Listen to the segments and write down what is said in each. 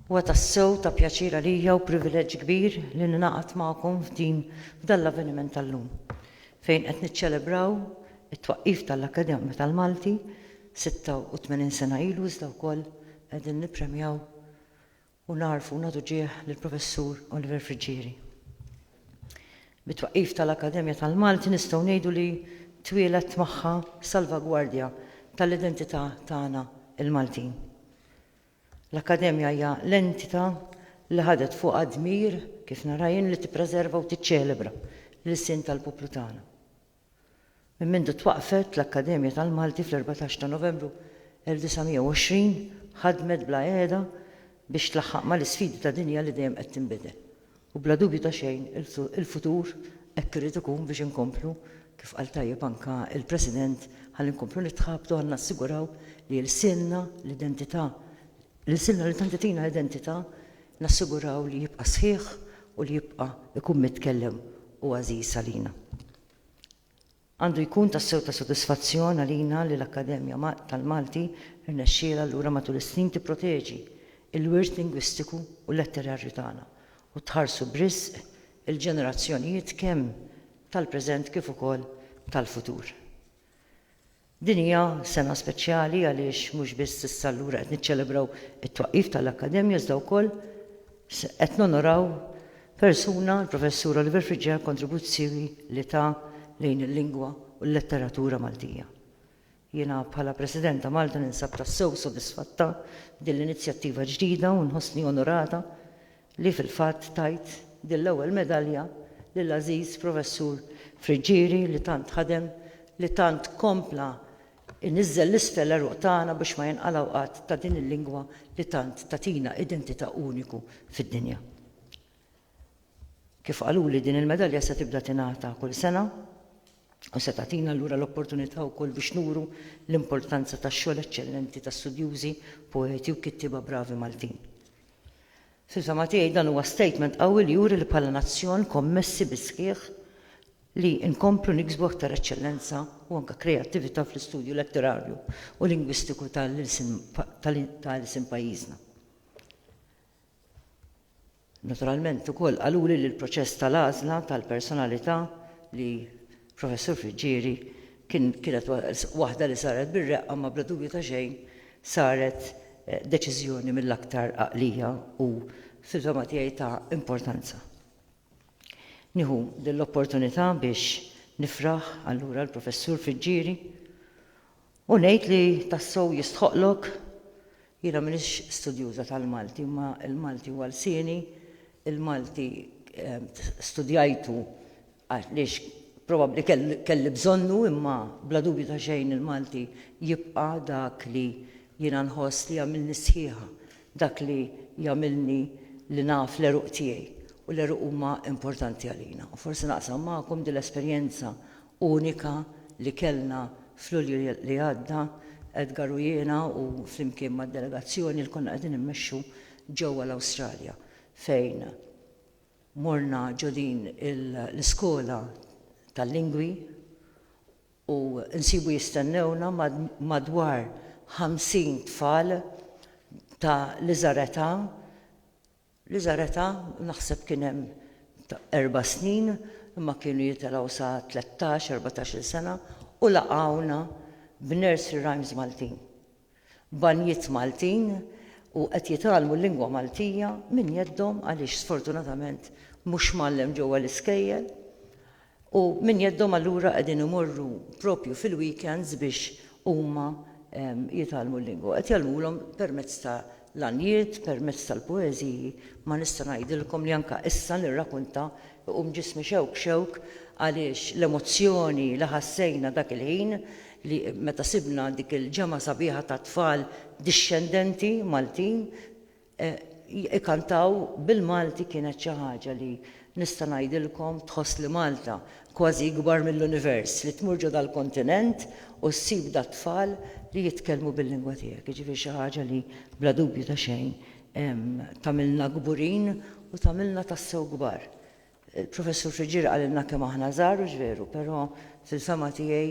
Huwa tassew ta' pjaċir għalija u privileġġ kbir li ninaqat magħkom f'dan l-avveniment tal-lum fejn qed niċċelebraw it-twaqqif tal-Akkademja tal-Malti 86 sena ilu iżda wkoll qegħdin nippremjaw u narfu nagħtu ġieħ lill-Professur Oliver Frigieri. Bit-twaqqif tal-Akkademja tal-Malti nistgħu ngħidu li twielet magħha salvagwardja tal-identità tagħna il-Maltin. L-Akkademja hija l-entità li ħadet fuqha dmir kif narajn li tippreserva u tiċċelebra l-issin tal-poplu tagħna. Minn mindu twaqfet l-Akkademja tal-Malti fl-14 ta' Novembru 1920 ħadmet bla qiegħda biex tlaħħaq mal-isfidi ta' dinja li dejjem qed tinbidel. U bla dubju ta' xejn il-futur hekk irid ikun biex inkomplu kif qal tajjeb anke il-President ħalli nkomplu nitħabtu ħalli nassiguraw li l-silna l-identità l-silna li tantitina l-identità nassiguraw li jibqa' sħiħ u li jibqa' ikun mitkellem u għażiż għalina. Għandu jkun tassew ta' sodisfazzjon għalina li l-Akkademja tal-Malti irnexxiela allura matul is-snin tipproteġi il-wirt lingwistiku u letterarju tagħna u tħarsu b'risq il-ġenerazzjonijiet kemm tal-preżent kif ukoll tal-futur. Din hija sena speċjali għaliex mhux biss issa allura qed niċċelebraw it-twaqqif tal-Akkademja iżda wkoll qed nonoraw persuna l-Professur Oliver Frigieri kontribuzzjoni li ta' lejn il-lingwa u l-letteratura Maltija. Jiena bħala President ta' Malta ninsab tassew sodisfatta din l-inizjattiva ġdida u nħossni onorata li fil-fatt tajt din l-ewwel medalja lill-Aziz Professur Frigieri li tant ħadem li tant kompla inniżżel l-isfel eruq tagħna biex ma jinqalgħu qatt ta' din il-lingwa li tant tagħtina identità uniku fid-dinja. Kif qaluli din il-medalja se tibda tingħata kull sena u se tagħtina allura l-opportunità wkoll biex nuru l-importanza tax-xogħol eċċellenti ta' studjużi, poeti u kittiba bravi Maltin. Fil-fema tiegħi dan huwa statement qawwi li juri li bħala nazzjon kommessi bi sħiħ li nkomplu niksbu aktar eċċellenza u anke kreattività fl-istudju letterarju u lingwistiku tal-isim pajjiżna. Naturalment ukoll qaluli li l-proċess tal-għażla tal-personalità li Professur Frigieri kienet waħda li saret bir-reqqa ma bla dubju ta' xejn saret deċiżjoni mill-aktar għaqlija u fil-fema tiegħi ta' importanza. Nieħu din l-opportunità biex nifraħ allura l-Professur Frigieri u ngħid li tassew jistħoqlok jiena m'iniex studjuża tal-Malti imma l-Malti huwa lsieni, il-Malti studjajtu għaliex probabbli kelli bżonnu imma bla dubju ta' xejn il-Malti jibqa' dak li jiena nħoss li jagħmilni sħiħa, dak li jagħmilni li naf l-eruq tiegħi. U l-eruq huma importanti għalina. U forsi naqsam magħkom din l-esperjenza unika li kellna fl-Ulju li għadda Edgar u jiena u flimkien mad-delegazzjoni li konna qegħdin immexxu ġewwa l-Awstralja fejn morna ġodin l-iskola tal-lingwi u nsibu jistennewna madwar 50 tfal ta' Liżareta naħseb kien hemm 4 snin imma kienu jitilgħu sa 13-14 sena u laqgħuna b'nursery rhymes Maltin. Banjiet Maltin u qed jitgħallmu l-lingwa Maltija minn jeddhom għaliex sfortunatament mhux mgħallem ġewwa l-iskejjel u minn jeddhom allura qegħdin imorru propju fil-weekends biex huma jitgħallmu l-lingwa. Qed jgħallmulhom permezz ta' l-għanijiet, permezz tal-poeżiji, ma nista' ngħidilkom li anke issa nirrakkunta ġismi xewk għaliex l-emozzjoni li ħassejna dak il-ħin li meta sibna dik il-ġemgħa sabiħa ta' tfal dixxendenti Maltin ikkantaw bil-Malti kienet xi ħaġa li nista' ngħidilkom tħoss li Malta kważi kbar mill-univers li tmur ġo dal-kontinent u ssib da tfal li jitkellmu bil-lingwa tiegħek. Jiġifieri xi ħaġa li bla dubju ta' xejn tagħmilna kburin u tagħmilna tassew kbar. Il-Professur Frigieri qalilna kemm aħna żgħar u veru, però fil-fema tiegħi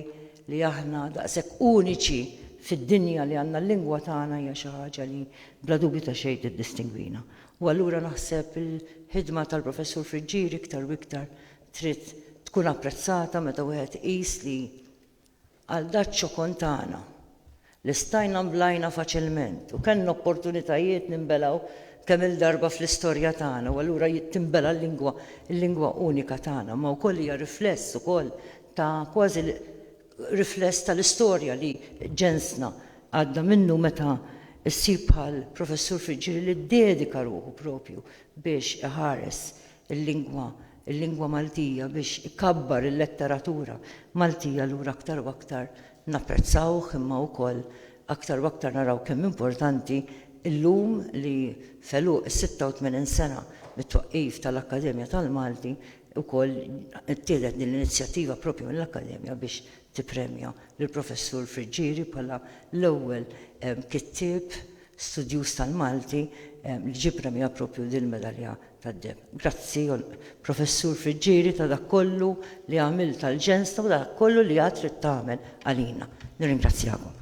li aħna daqshekk uniċi fid-dinja li għandna l-lingwa tagħna hija xi ħaġa li bla dubju ta' xejn tiddistingwina. U allura naħseb il-ħidma tal-Professur Friġġieri iktar u iktar trid tkun apprezzata meta wieħed qis li għal daċċokon tagħna li stajna mblajna faċilment u kellna opportunitajiet nimbelaw kemm il-darba fl-istorja tagħna u allura timbela l-lingwa unika tagħna, ma wkoll hija rifless ukoll ta' kważi rifless tal-istorja li ġensna għadda minnu meta issib bħal Professur Friġġieri li ddedika ruħu propju biex iħares il-lingwa Maltija biex ikabbar il-letteratura Maltija lura aktar u aktar napprezzawh imma wkoll aktar u aktar naraw kemm importanti illum li feluq 86 sena mit-twaqqif tal-Akkademja tal-Malti ukoll ittieħdet din l-inizjattiva propju mill-Akkademja biex tippremja lill-Professur Friġġieri bħala l-ewwel kittieb studjuż tal-Malti li ġie premja propju din il-medalja tad-deb. Grazzi Professur Friġġieri ta' dak kollu li għamil tal-ġensta u dak kollu li għad trid tagħmel għalina. Nirringrazzjakom.